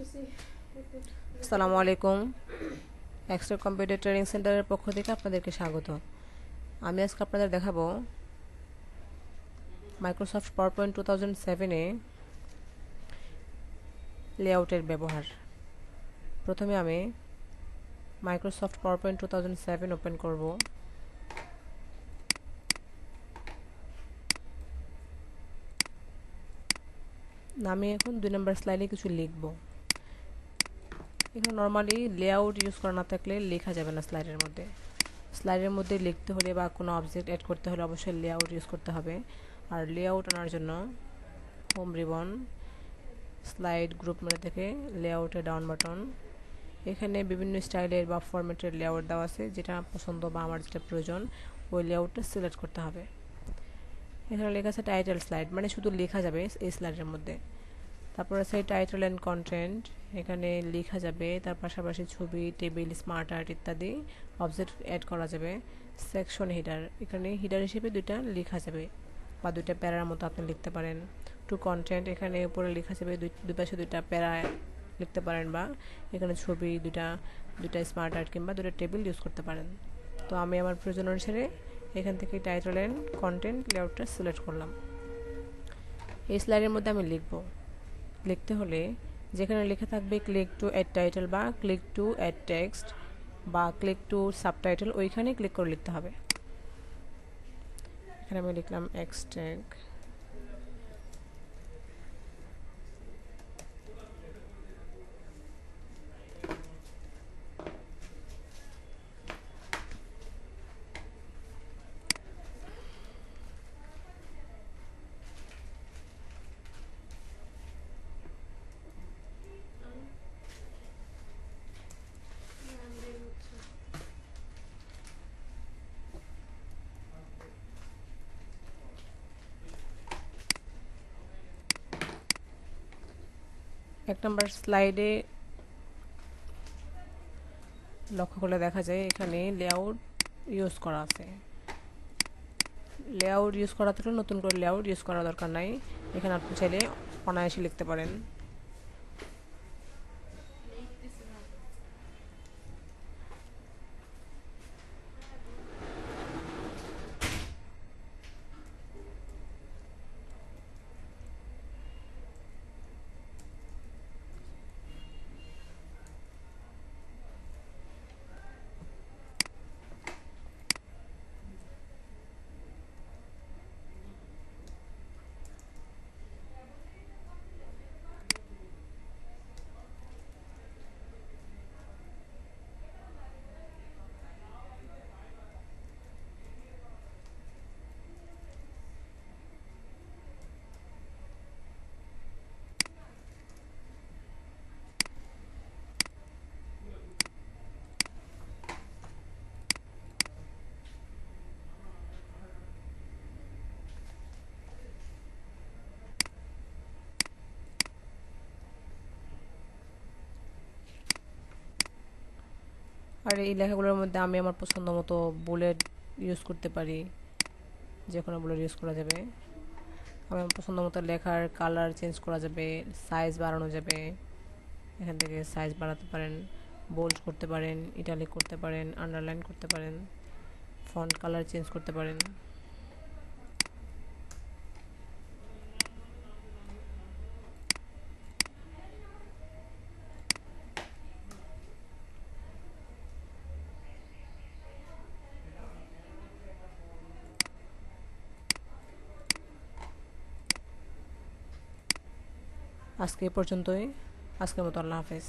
আসসালামু আলাইকুম। Extra computer training সেন্টারের পক্ষ থেকে আপনাদেরকে স্বাগত। আমি আজকে আপনাদের দেখাবো মাইক্রোসফট পাওয়ারপয়েন্ট 2007-এ লেআউটের ব্যবহার। প্রথমে আমি মাইক্রোসফট পাওয়ারপয়েন্ট 2007 ওপেন করব। আমি এখন 2 নম্বর স্লাইডে কিছু লিখব। এখানে নর্মালি লেআউট ইউজ করা না থাকলে লেখা যাবে না স্লাইডের মধ্যে। স্লাইডের মধ্যে লিখতে হলে বা কোনো অবজেক্ট অ্যাড করতে হলে অবশ্যই লেআউট ইউজ করতে হবে। আর লেআউট আনার জন্য home ribbon, slide group menu থেকে লেআউটের ডাউন বাটন। এখানে বিভিন্ন স্টাইলের বা ফরম্যাটের লেআউট দেওয়া আছে, যেটা পছন্দ বা আমার যেটা প্রয়োজন ওই লেআউটটা সিলেক্ট করতে হবে। এখানে লেখা আছে টাইটেল স্লাইড, মানে শুধু লেখা যাবে এই স্লাইডের মধ্যে। তারপর আছে টাইটেল অ্যান্ড কন্টেন্ট, এখানে লেখা যাবে, তার পাশাপাশি ছবি, টেবিল, স্মার্ট আর্ট ইত্যাদি অবজেক্ট অ্যাড করা যাবে। সেকশন হিডার, এখানে হিডার হিসেবে দুইটা লেখা যাবে বা দুইটা প্যারার মতো আপনি লিখতে পারেন। টু কন্টেন্ট, এখানে উপরে লেখা যাবে, দুই পাশে দুইটা প্যারা লিখতে পারেন, বা এখানে ছবি, দুইটা স্মার্ট আর্ট কিংবা দুইটা টেবিল ইউজ করতে পারেন। তো আমি আমার প্রয়োজন অনুসারে এখান থেকে টাইটেল অ্যান্ড কন্টেন্ট লেআউটটা সিলেক্ট করলাম। এই স্লাইডের মধ্যে আমি লিখতে হলে যেখানে লেখা থাকবে ক্লিক টু অ্যাড টাইটেল বা ক্লিক টু অ্যাড টেক্সট বা ক্লিক টু সাবটাইটেল, ওইখানে ক্লিক করে লিখতে হবে। এখানে আমি লিখলাম এক্সট্যাগ। এক নম্বর স্লাইডে লক্ষ্য করলে দেখা যায় এখানে লেআউট ইউজ করা আছে। লেআউট ইউজ করা থাকলে নতুন করে লেআউট ইউজ করার দরকার নাই। এখানে আপনি চাইলে অনায়াসে লিখতে পারেন। আর এই লেখাগুলোর মধ্যে আমি আমার পছন্দ মতো বুলেট ইউজ করতে পারি, যে কোনো বুলেট ইউজ করা যাবে। আমি আমার পছন্দ মতো লেখার কালার চেঞ্জ করা যাবে, সাইজ বাড়ানো যাবে। এখান থেকে সাইজ বাড়াতে পারেন, বোল্ড করতে পারেন, ইটালিক করতে পারেন, আন্ডারলাইন করতে পারেন, ফন্ট কালার চেঞ্জ করতে পারেন। আজকে এই পর্যন্তই। আজকের মতো আল্লাহ হাফেজ।